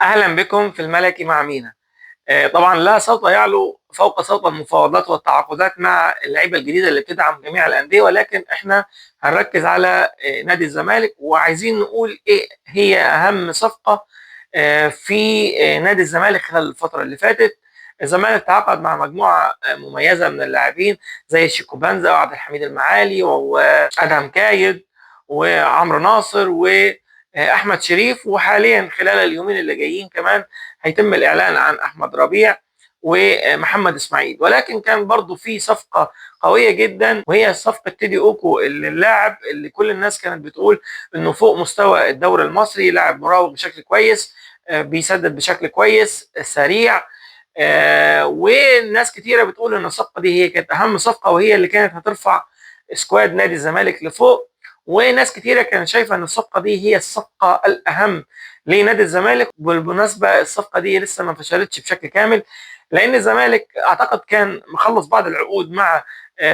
أهلا بكم في الملكي مع مينا. طبعا لا صوت يعلو فوق صوت المفاوضات والتعاقدات مع اللعيبة الجديدة اللي بتدعم جميع الأندية، ولكن احنا هنركز على نادي الزمالك، وعايزين نقول ايه هي أهم صفقة في نادي الزمالك خلال الفترة اللي فاتت. الزمالك تعاقد مع مجموعة مميزة من اللاعبين زي شيكو بنزا وعبد الحميد المعالي وأدهم كايد وعمرو ناصر واحمد شريف، وحاليا خلال اليومين اللي جايين كمان هيتم الاعلان عن احمد ربيع ومحمد اسماعيل. ولكن كان برضو في صفقه قويه جدا، وهي صفقه تيدي اوكو، اللاعب اللي كل الناس كانت بتقول انه فوق مستوى الدوري المصري، لاعب مراوغ بشكل كويس، بيسدد بشكل كويس، سريع. وناس كتيره بتقول ان الصفقه دي هي كانت اهم صفقه، وهي اللي كانت هترفع سكواد نادي الزمالك لفوق. وناس كتيره كانت شايفه ان الصفقه دي هي الصفقه الاهم لنادي الزمالك. وبالمناسبه الصفقه دي لسه ما فشلتش بشكل كامل، لان الزمالك اعتقد كان مخلص بعض العقود مع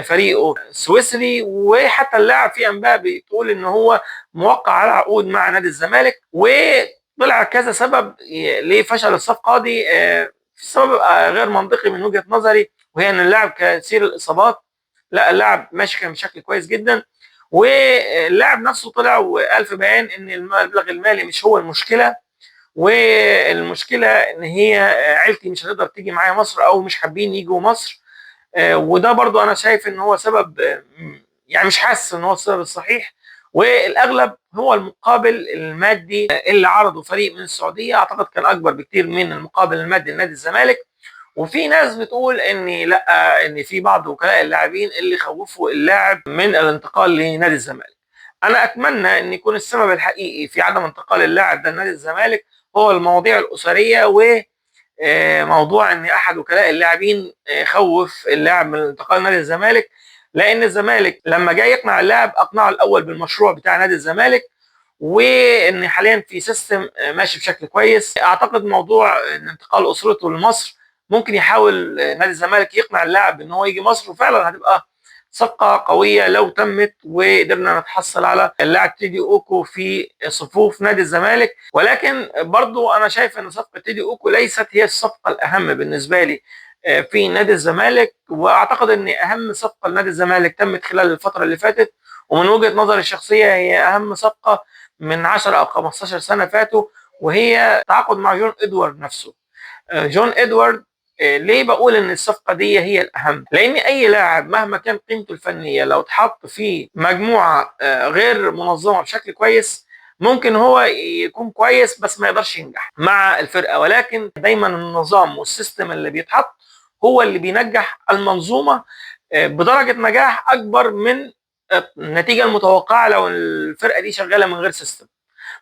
فريقه السويسري، وحتى اللاعب في انباء بتقول ان هو موقع على عقود مع نادي الزمالك. وطلع كذا سبب لفشل الصفقه دي. سبب غير منطقي من وجهه نظري، وهي ان اللاعب كثير الاصابات. لا، اللاعب ماشي كان بشكل كويس جدا، واللاعب نفسه طلع وقال في بيان ان المبلغ المالي مش هو المشكله، والمشكله ان هي عيلتي مش هتقدر تيجي معايا مصر او مش حابين يجوا مصر. وده برضو انا شايف ان هو سبب، يعني مش حاسس ان هو السبب الصحيح. والاغلب هو المقابل المادي اللي عرضه فريق من السعوديه، اعتقد كان اكبر بكتير من المقابل المادي لنادي الزمالك. وفي ناس بتقول ان لا، ان في بعض وكلاء اللاعبين اللي خوفوا اللاعب من الانتقال لنادي الزمالك. انا اتمنى ان يكون السبب الحقيقي في عدم انتقال اللاعب ده لنادي الزمالك هو المواضيع الاسريه، وموضوع ان احد وكلاء اللاعبين خوف اللاعب من الانتقال لنادي الزمالك. لان الزمالك لما جاي يقنع اللاعب اقنعه الاول بالمشروع بتاع نادي الزمالك، وان حاليا في سيستم ماشي بشكل كويس. اعتقد موضوع ان انتقال اسرته لمصر ممكن يحاول نادي الزمالك يقنع اللاعب ان هو يجي مصر، وفعلا هتبقى صفقه قويه لو تمت وقدرنا نتحصل على اللاعب تيدي اوكو في صفوف نادي الزمالك. ولكن برضو انا شايف ان صفقه تيدي اوكو ليست هي الصفقه الاهم بالنسبه لي في نادي الزمالك. واعتقد ان اهم صفقه لنادي الزمالك تمت خلال الفتره اللي فاتت، ومن وجهه نظري الشخصيه هي اهم صفقه من 10 او 15 سنه فاتوا، وهي تعاقد مع جون ادوارد نفسه. جون ادوارد، ليه بقول ان الصفقه دي هي الاهم؟ لان اي لاعب مهما كان قيمته الفنيه لو اتحط في مجموعه غير منظمه بشكل كويس، ممكن هو يكون كويس بس ما يقدرش ينجح مع الفرقه. ولكن دايما النظام والسيستم اللي بيتحط هو اللي بينجح المنظومه بدرجه نجاح اكبر من النتيجه المتوقعه لو الفرقه دي شغاله من غير سيستم.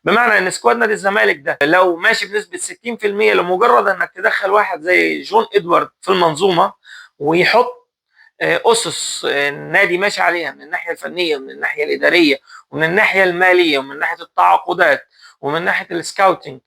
بمعنى ان سكواد نادي الزمالك ده لو ماشي بنسبه 60%، لمجرد انك تدخل واحد زي جون ادوارد في المنظومه ويحط اسس النادي ماشي عليها من الناحيه الفنيه ومن الناحيه الاداريه ومن الناحيه الماليه ومن ناحيه التعاقدات ومن ناحيه السكاوتنج،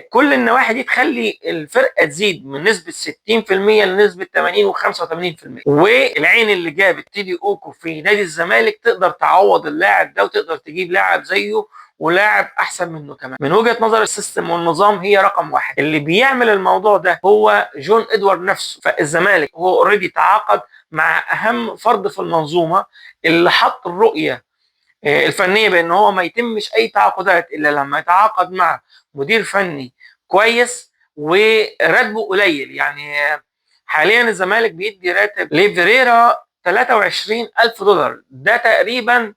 كل النواحي دي تخلي الفرقه تزيد من نسبه 60% لنسبه 80 و85%. والعين اللي جابت تيدي اوكو في نادي الزمالك تقدر تعوض اللاعب ده وتقدر تجيب لاعب زيه ولاعب احسن منه كمان. من وجهه نظر السيستم والنظام هي رقم واحد. اللي بيعمل الموضوع ده هو جون ادوارد نفسه. فالزمالك هو اوريدي تعاقد مع اهم فرد في المنظومه، اللي حط الرؤيه الفنيه بان هو ما يتمش اي تعاقدات الا لما يتعاقد مع مدير فني كويس وراتبه قليل. يعني حاليا الزمالك بيدي راتب لفيريرا $23,000، ده تقريبا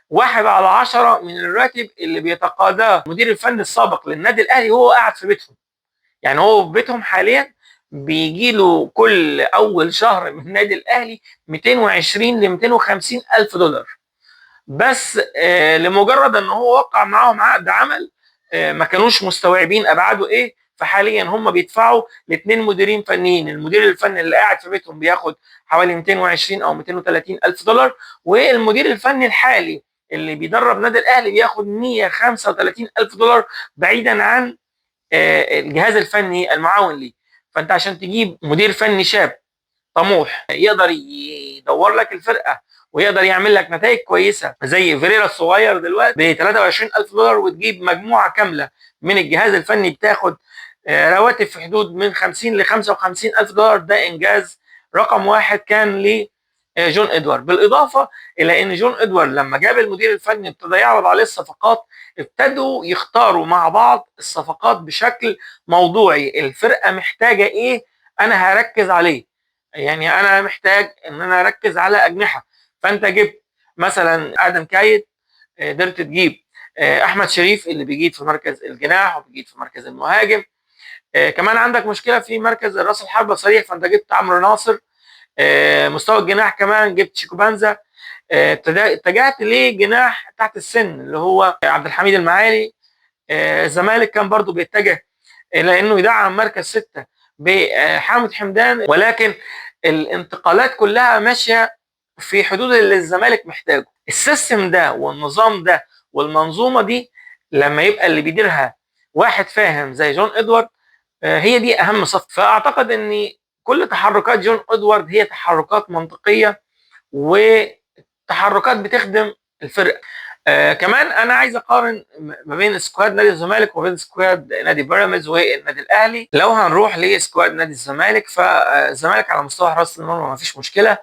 1/10 من الراتب اللي بيتقاضاه المدير الفني السابق للنادي الاهلي وهو قاعد في بيتهم. يعني هو في بيتهم حاليا بيجي له كل اول شهر من النادي الاهلي 220 ل 250 الف دولار بس، لمجرد ان هو وقع معاهم عقد عمل. ما كانوش مستوعبين ابعاده ايه. فحاليا هم بيدفعوا لاثنين مديرين فنيين، المدير الفني اللي قاعد في بيتهم بياخد حوالي 220 او 230 الف دولار، والمدير الفني الحالي اللي بيدرب نادي الاهلي بياخد 135 الف دولار، بعيدا عن الجهاز الفني المعاون ليه. فانت عشان تجيب مدير فني شاب طموح يقدر يدور لك الفرقه ويقدر يعمل لك نتائج كويسه زي فيريرا الصغير دلوقتي ب $23,000، وتجيب مجموعه كامله من الجهاز الفني بتاخد رواتب في حدود من 50 ل 55 ألف دولار. ده إنجاز رقم واحد كان لجون إدوارد. بالإضافة إلى أن جون إدوارد لما جاب المدير الفني ابتدى يعرض عليه الصفقات، ابتدوا يختاروا مع بعض الصفقات بشكل موضوعي. الفرقة محتاجة إيه أنا هركز عليه. يعني أنا محتاج أن أنا أركز على أجنحة، فأنت جبت مثلا آدم كايد، قدرت تجيب أحمد شريف اللي بيجيد في مركز الجناح وبيجيد في مركز المهاجم. كمان عندك مشكله في مركز راس الحربه صريح، فانت جبت عمرو ناصر. مستوى الجناح كمان جبت شيكوبانزا. اتجهت لجناح تحت السن اللي هو عبد الحميد المعالي. الزمالك كان برضو بيتجه الى انه يدعم مركز 6 بحامد حمدان، ولكن الانتقالات كلها ماشيه في حدود اللي الزمالك محتاجه. السيستم ده والنظام ده والمنظومه دي لما يبقى اللي بيديرها واحد فاهم زي جون ادوارد، هي دي اهم صفقه. فاعتقد ان كل تحركات جون ادوارد هي تحركات منطقيه وتحركات بتخدم الفرقه. كمان انا عايز اقارن ما بين سكواد نادي الزمالك وبين سكواد نادي بيراميدز والنادي الاهلي. لو هنروح لسكواد نادي الزمالك، فالزمالك على مستوى حراسه المرمى ما فيش مشكله.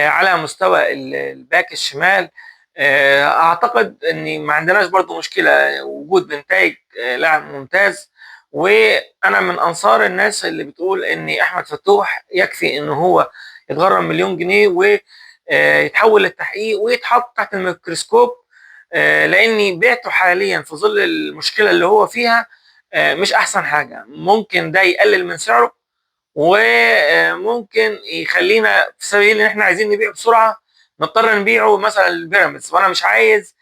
على مستوى الباك الشمال اعتقد ان ما عندناش برضو مشكله وجود بنتايج لاعب ممتاز. وانا من انصار الناس اللي بتقول ان احمد فتوح يكفي ان هو يتغرم مليون جنيه ويتحول للتحقيق ويتحط تحت الميكروسكوب، لاني بعته حاليا في ظل المشكله اللي هو فيها مش احسن حاجه. ممكن ده يقلل من سعره وممكن يخلينا في سبيل ان احنا عايزين نبيع بسرعه نضطر نبيعه مثلا للبيراميدز، وانا مش عايز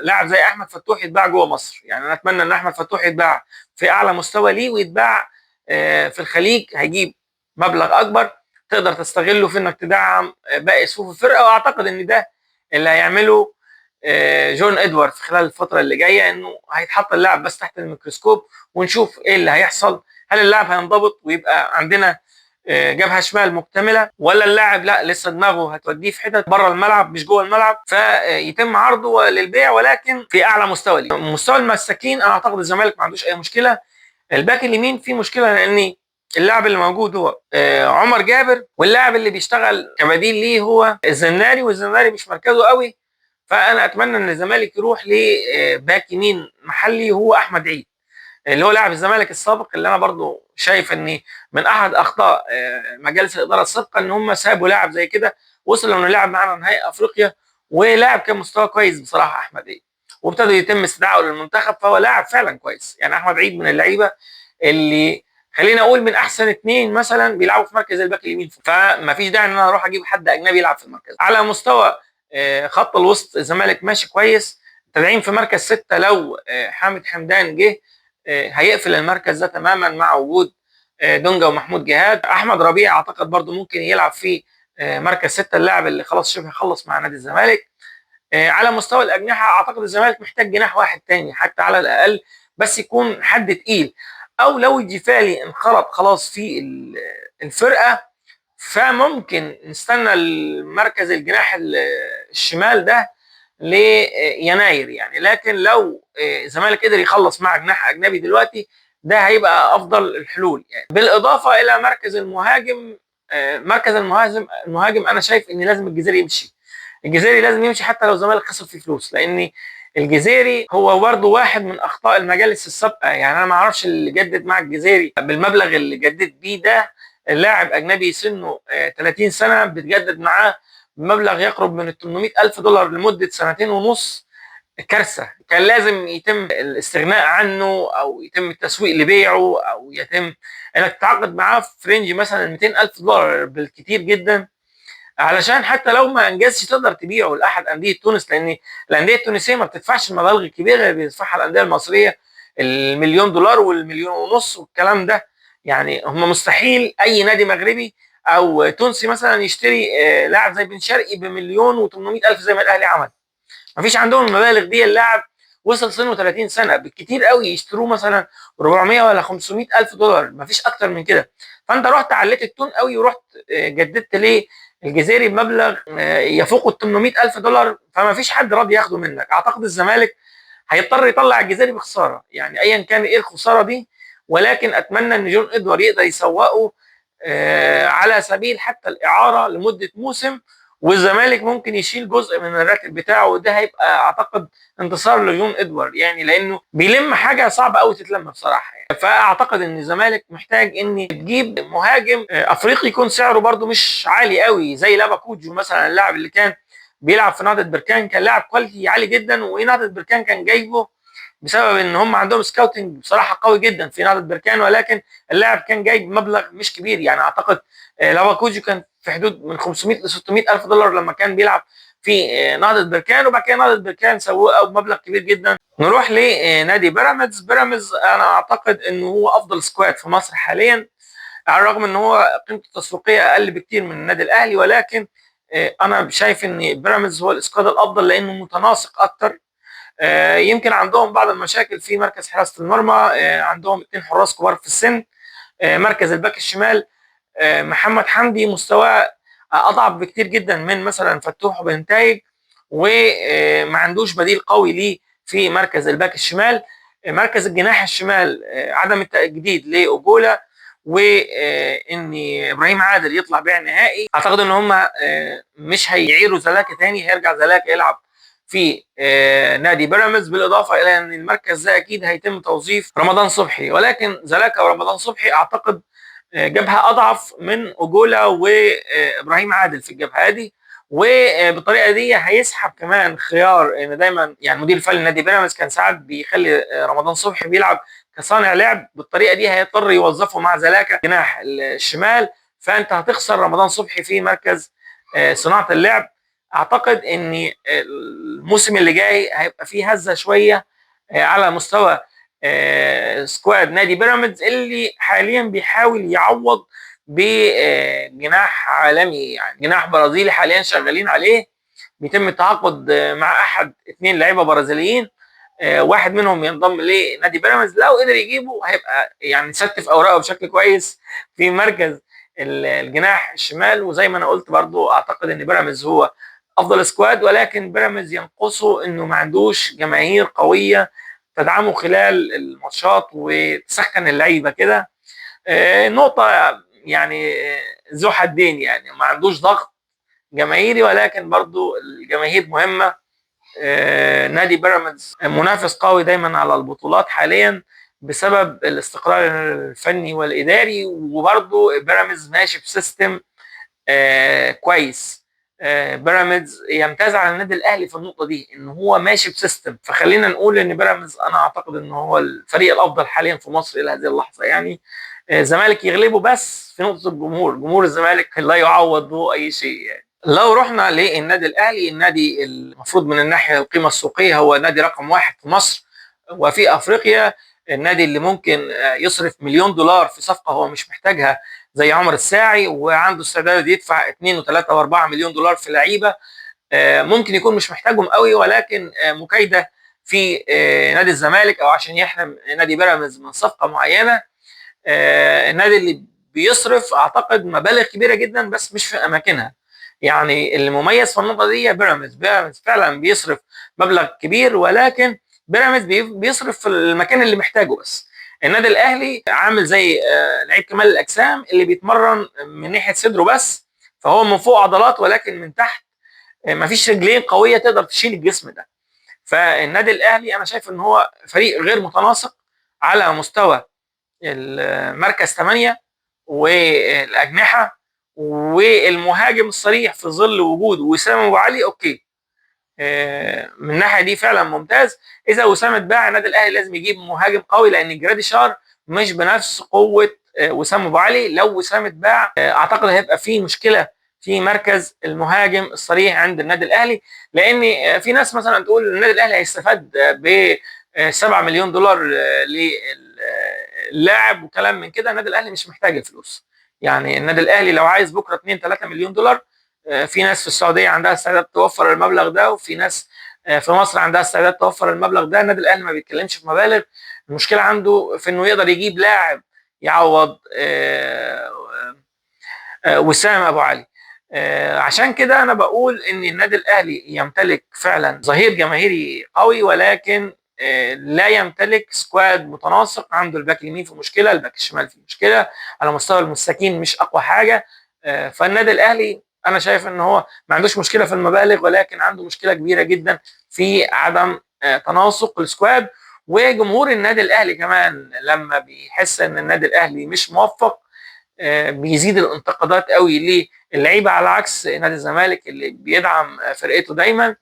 لاعب زي احمد فتوح يتباع جوه مصر. يعني انا اتمنى ان احمد فتوح يتباع في اعلى مستوى ليه ويتباع في الخليج، هيجيب مبلغ اكبر تقدر تستغله في انك تدعم باقي صفوف الفرقه. واعتقد ان ده اللي هيعمله جون ادوارد في خلال الفتره اللي جايه، انه هيتحط اللاعب بس تحت الميكروسكوب ونشوف ايه اللي هيحصل. هل اللاعب هينضبط ويبقى عندنا جبهه شمال مكتمله، ولا اللاعب لا لسه دماغه هتوديه في حتت بره الملعب مش جوه الملعب، فيتم عرضه للبيع ولكن في اعلى مستوى ليه. مستوى المساكين انا اعتقد الزمالك ما عندوش اي مشكله. الباك اليمين فيه مشكله لان اللاعب اللي موجود هو عمر جابر، واللاعب اللي بيشتغل كبديل ليه هو الزناري، والزناري مش مركزه قوي. فانا اتمنى ان الزمالك يروح لباك يمين محلي هو احمد عيد اللي هو لاعب الزمالك السابق، اللي انا برضو شايف ان من احد اخطاء مجالس الاداره السابقه ان هم سابوا لاعب زي كده، وصل انه لاعب معانا نهائي افريقيا ولاعب كان مستوى كويس بصراحه احمد عيد، وابتدى يتم استدعائه للمنتخب، فهو لاعب فعلا كويس. يعني احمد عيد من اللعيبه اللي خلينا اقول من احسن اثنين مثلا بيلعبوا في مركز الباك اليمين، فما فيش داعي ان انا اروح اجيب حد اجنبي يلعب في المركز. على مستوى خط الوسط الزمالك ماشي كويس، تدعيم في مركز 6 لو حامد حمدان جه هيقفل المركز ده تماما مع وجود دونجا ومحمود جهاد. احمد ربيع اعتقد برضو ممكن يلعب في مركز 6، اللاعب اللي خلاص شبه خلص مع نادي الزمالك. على مستوى الاجنحه اعتقد الزمالك محتاج جناح واحد تاني حتى على الاقل، بس يكون حد تقيل، او لو الجفالي انخرط خلاص في الفرقه فممكن نستنى المركز الجناح الشمال ده ليناير يعني. لكن لو الزمالك قدر يخلص مع جناح اجنبي دلوقتي ده هيبقى افضل الحلول يعني. بالاضافه الى مركز المهاجم، مركز المهاجم انا شايف ان لازم الجزيري يمشي. الجزيري لازم يمشي حتى لو الزمالك خسر فيه فلوس، لان الجزيري هو برضه واحد من اخطاء المجالس السابقه. يعني انا ما اعرفش اللي جدد مع الجزيري بالمبلغ اللي جدد بيه ده، اللاعب اجنبي سنه 30 سنه بتجدد معاه بمبلغ يقرب من 800 الف دولار لمده سنتين ونص. كارثه. كان لازم يتم الاستغناء عنه او يتم التسويق لبيعه او يتم انك تتعاقد معاه في رينج مثلا 200 الف دولار بالكثير جدا، علشان حتى لو ما انجزش تقدر تبيعه لاحد انديه تونس، لان الانديه التونسيه ما بتدفعش المبالغ الكبيره اللي بيدفعها الانديه المصريه، المليون دولار والمليون ونص والكلام ده. يعني هم مستحيل اي نادي مغربي او تونسي مثلا يشتري لاعب زي بن شرقي بمليون و800 الف زي ما الاهلي عمل. ما فيش عندهم المبالغ دي. اللاعب وصل سنه 30 سنه بالكتير قوي يشتروه مثلا 400 ولا 500 الف دولار، ما فيش اكتر من كده. فانت رحت عليت التون قوي ورحت جددت ليه الجزيري بمبلغ يفوق ال 800 الف دولار، فما فيش حد راضي ياخده منك. اعتقد الزمالك هيضطر يطلع الجزيري بخساره، يعني ايا كان ايه الخساره دي، ولكن اتمنى ان جون ادوار يقدر يسوقه على سبيل حتى الاعاره لمده موسم، والزمالك ممكن يشيل جزء من الراتب بتاعه، وده هيبقى اعتقد انتصار لجون ادوارد، يعني لانه بيلم حاجه صعبه قوي تتلم بصراحه يعني. فاعتقد ان الزمالك محتاج ان تجيب مهاجم افريقي يكون سعره برده مش عالي قوي زي لابا كوجو مثلا، اللاعب اللي كان بيلعب في نهضه بركان، كان لاعب كواليتي عالي جدا، ونهضه بركان كان جايبه بسبب ان هم عندهم سكاوتنج بصراحه قوي جدا في نهضه بركان، ولكن اللاعب كان جايب مبلغ مش كبير يعني. اعتقد لابا كوجو كان في حدود من 500 ل 600 الف دولار لما كان بيلعب في نهضه بركان، وبعد كده نهضه بركان سوقه بمبلغ كبير جدا. نروح لنادي بيراميدز. بيراميدز انا اعتقد انه هو افضل سكواد في مصر حاليا، على الرغم ان هو قيمته التسويقيه اقل بكتير من النادي الاهلي، ولكن انا شايف ان بيراميدز هو السكواد الافضل لانه متناسق اكتر. يمكن عندهم بعض المشاكل في مركز حراسه المرمى، عندهم 2 حراس كبار في السن. مركز الباك الشمال محمد حمدي مستواه اضعف بكتير جدا من مثلا فتوح وبنتايج، وما عندوش بديل قوي ليه في مركز الباك الشمال. مركز الجناح الشمال عدم التجديد لاوجولا، وان ابراهيم عادل يطلع بيع نهائي. اعتقد ان هم مش هيعيروا زلاكا تاني، هيرجع زلاكا يلعب في نادي بيراميدز، بالاضافه الى ان المركز ده اكيد هيتم توظيف رمضان صبحي، ولكن زلاكا ورمضان صبحي اعتقد جبهه اضعف من اوجولا وابراهيم عادل في الجبهه دي، وبالطريقه دي هيسحب كمان خيار ان دايما يعني مدير الفني نادي بيراميدز كان ساعات بيخلي رمضان صبحي بيلعب كصانع لعب، بالطريقه دي هيضطر يوظفه مع زلاكا جناح الشمال، فانت هتخسر رمضان صبحي في مركز صناعه اللعب. اعتقد ان الموسم اللي جاي هيبقى فيه هزه شويه على مستوى سكواد نادي بيراميدز، اللي حاليا بيحاول يعوض بجناح عالمي، يعني جناح برازيلي حاليا شغالين عليه، بيتم التعاقد مع احد 2 لعيبه برازيليين، واحد منهم ينضم لنادي بيراميدز. لو قدر يجيبه هيبقى يعني ستف اوراقه بشكل كويس في مركز الجناح الشمال. وزي ما انا قلت برضو اعتقد ان بيراميدز هو افضل سكواد، ولكن بيراميدز ينقصه انه ما عندوش جماهير قويه تدعمه خلال الماتشات وتسخن اللعيبه كده. نقطه يعني ذو حدين، يعني ما عندوش ضغط جماهيري، ولكن برضو الجماهير مهمه. نادي بيراميدز منافس قوي دايما على البطولات حاليا بسبب الاستقرار الفني والاداري، وبرضو بيراميدز ماشي بسيستم كويس. بيراميدز يمتاز على النادي الاهلي في النقطه دي ان هو ماشي بسيستم، فخلينا نقول ان بيراميدز انا اعتقد ان هو الفريق الافضل حاليا في مصر الى هذه اللحظه يعني. الزمالك يغلبه بس في نقطه الجمهور، جمهور الزمالك لا يعوض به اي شيء يعني. لو رحنا للنادي الاهلي، النادي المفروض من الناحيه القيمه السوقيه هو نادي رقم 1 في مصر وفي افريقيا، النادي اللي ممكن يصرف مليون دولار في صفقه هو مش محتاجها زي عمر الساعي، وعنده استعداد يدفع 2 و3 و4 مليون دولار في لعيبه ممكن يكون مش محتاجهم قوي، ولكن مكايده في نادي الزمالك او عشان يحرم نادي بيراميدز من صفقه معينه. النادي اللي بيصرف اعتقد مبالغ كبيره جدا بس مش في اماكنها، يعني اللي مميز في النقطه دي بيراميدز. بيراميدز فعلا بيصرف مبلغ كبير، ولكن بيراميدز بيصرف في المكان اللي محتاجه بس. النادي الاهلي عامل زي لعيب كمال الاجسام اللي بيتمرن من ناحيه صدره بس، فهو من فوق عضلات ولكن من تحت مفيش رجلين قويه تقدر تشيل الجسم ده. فالنادي الاهلي انا شايف ان هو فريق غير متناسق على مستوى المركز 8 والاجنحه والمهاجم الصريح في ظل وجود وسام ابو علي. اوكي من الناحيه دي فعلا ممتاز. اذا وسام اتباع النادي الاهلي لازم يجيب مهاجم قوي، لان جرادي شار مش بنفس قوه وسام ابو علي. لو وسام اتباع اعتقد هيبقى في مشكله في مركز المهاجم الصريح عند النادي الاهلي، لان في ناس مثلا تقول النادي الاهلي هيستفاد ب 7 مليون دولار للاعب وكلام من كده. النادي الاهلي مش محتاج الفلوس، يعني النادي الاهلي لو عايز بكره 2 3 مليون دولار في ناس في السعوديه عندها استعداد توفر المبلغ ده، وفي ناس في مصر عندها استعداد توفر المبلغ ده. النادي الاهلي ما بيتكلمش في مبالغ، المشكله عنده في انه يقدر يجيب لاعب يعوض وسام ابو علي. عشان كده انا بقول ان النادي الاهلي يمتلك فعلا ظهير جماهيري قوي، ولكن لا يمتلك سكواد متناسق. عنده الباك اليمين في مشكله، الباك الشمال في مشكله، على مستوى المساكين مش اقوى حاجه. فالنادي الاهلي انا شايف ان هو ما عندوش مشكله في المبالغ، ولكن عنده مشكله كبيره جدا في عدم تناسق السكواد. وجمهور النادي الاهلي كمان لما بيحس ان النادي الاهلي مش موفق بيزيد الانتقادات قوي للعيبه، على عكس نادي الزمالك اللي بيدعم فرقته دايما.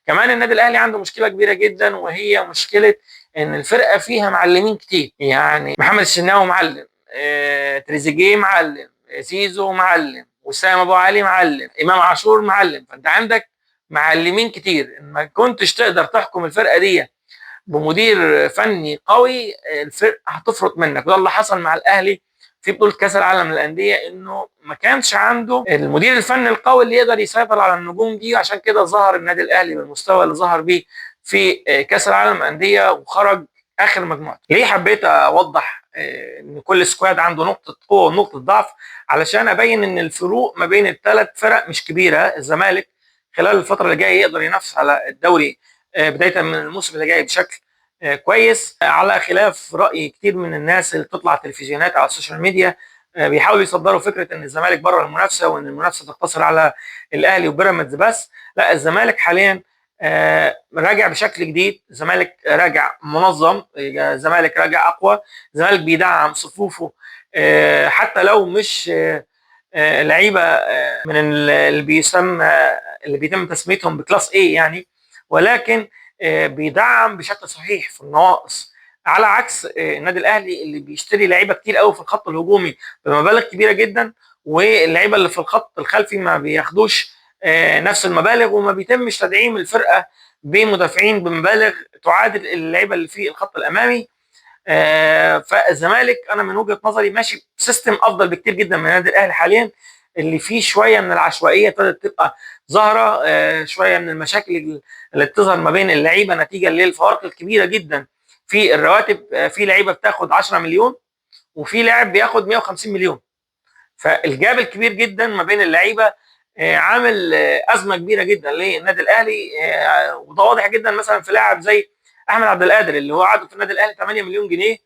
كمان النادي الاهلي عنده مشكله كبيره جدا، وهي مشكله ان الفرقه فيها معلمين كتير. يعني محمد الشناوي معلم، تريزيجيه معلم، زيزو معلم، وسام ابو علي معلم، امام عاشور معلم. فانت عندك معلمين كتير. ما كنتش تقدر تحكم الفرقه دي بمدير فني قوي، الفرقه هتفرط منك. وده اللي حصل مع الاهلي في بطوله كاس العالم للانديه، انه ما كانش عنده المدير الفني القوي اللي يقدر يسيطر على النجوم دي. عشان كده ظهر النادي الاهلي بالمستوى اللي ظهر بيه في كاس العالم للانديه وخرج اخر مجموعه. ليه حبيت اوضح ان كل سكواد عنده نقطه قوه ونقطه ضعف؟ علشان ابين ان الفروق ما بين الثلاث فرق مش كبيره. الزمالك خلال الفتره اللي جايه يقدر ينافس على الدوري بدايه من الموسم اللي جاي بشكل كويس، على خلاف راي كتير من الناس اللي بتطلع تلفزيونات على السوشيال ميديا بيحاولوا يصدروا فكره ان الزمالك بره المنافسه، وان المنافسه تقتصر على الاهلي وبيراميدز بس. لا، الزمالك حاليا راجع بشكل جديد. الزمالك راجع منظم، الزمالك راجع اقوى، الزمالك بيدعم صفوفه حتى لو مش لعيبه من اللي اللي بيتم تسميتهم بكلاس ايه يعني، ولكن بيدعم بشكل صحيح في النواقص، على عكس النادي الاهلي اللي بيشتري لعيبه كتير قوي في الخط الهجومي بمبالغ كبيره جدا، واللعيبه اللي في الخط الخلفي ما بياخدوش نفس المبالغ، وما بيتمش تدعيم الفرقه بمدافعين بمبالغ تعادل اللعيبه اللي في الخط الامامي. فالزمالك انا من وجهه نظري ماشي بسيستم افضل بكتير جدا من النادي الاهلي حاليا، اللي فيه شويه من العشوائيه ابتدت تبقى ظاهره، شويه من المشاكل اللي بتظهر ما بين اللعيبه نتيجه للفوارق الكبيره جدا في الرواتب. في لعيبه بتاخد 10 مليون وفي لاعب بياخد 150 مليون. فالجاب الكبير جدا ما بين اللعيبه عامل ازمه كبيره جدا للنادي الاهلي. وده واضح جدا مثلا في لاعب زي احمد عبد القادر اللي هو عقده في النادي الاهلي 8 مليون جنيه،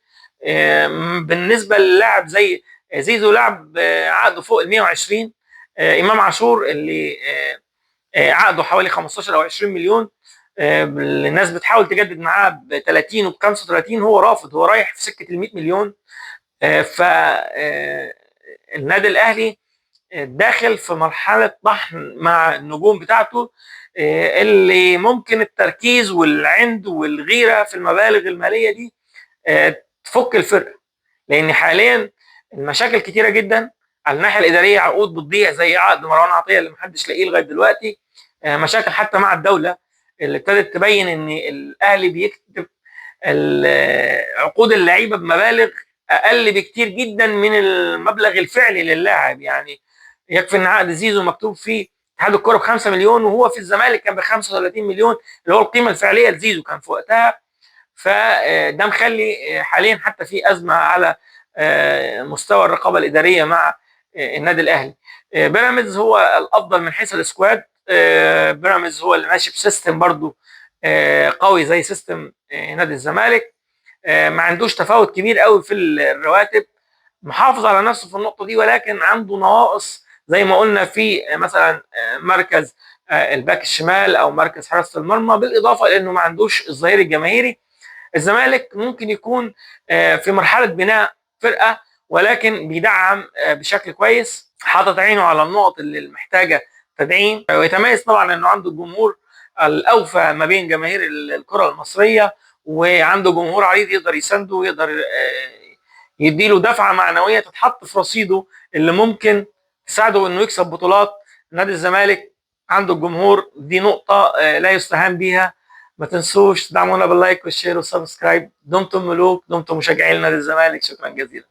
بالنسبه للاعب زي زيزو لاعب عقده فوق ال 120. امام عاشور اللي عقده حوالي 15 او 20 مليون، الناس بتحاول تجدد معاه ب 30 وب 35، هو رافض، هو رايح في سكه ال 100 مليون. فالنادي الاهلي داخل في مرحله طحن مع النجوم بتاعته، اللي ممكن التركيز والعند والغيره في المبالغ الماليه دي تفك الفرقه. لان حاليا المشاكل كتيره جدا على الناحيه الاداريه، عقود بتضيع زي عقد مروان عطيه اللي محدش لاقيه لغايه دلوقتي، مشاكل حتى مع الدوله اللي ابتدت تبين ان الاهلي بيكتب عقود اللعيبه بمبالغ اقل بكتير جدا من المبلغ الفعلي للاعب. يعني يكفي ان عقد زيزو مكتوب فيه اتحاد الكوره ب 5 مليون، وهو في الزمالك كان ب 35 مليون اللي هو القيمه الفعليه لزيزو كان في وقتها. فده مخلي حاليا حتى في ازمه على مستوى الرقابه الاداريه مع النادي الاهلي. بيراميدز هو الافضل من حيث السكواد. بيراميدز هو اللي ماشي بسيستم برضو قوي زي سيستم نادي الزمالك، ما عندوش تفاوت كبير قوي في الرواتب، محافظ على نفسه في النقطه دي، ولكن عنده نواقص زي ما قلنا في مثلا مركز الباك الشمال او مركز حراسه المرمى، بالاضافه لانه ما عندوش الظهير الجماهيري. الزمالك ممكن يكون في مرحله بناء فرقه، ولكن بيدعم بشكل كويس، حاطط عينه على النقط اللي محتاجه تدعيم، ويتميز طبعا انه عنده الجمهور الاوفى ما بين جماهير الكره المصريه، وعنده جمهور عريض يقدر يسنده ويقدر يديله دفعه معنويه تتحط في رصيده اللي ممكن تساعده انه يكسب بطولات. نادي الزمالك عنده الجمهور، دي نقطه لا يستهان بيها. ما تنسوش تدعمونا باللايك والشير والسبسكرايب. دمتم ملوك، دمتم مشجعين نادي الزمالك. شكرا جزيلا.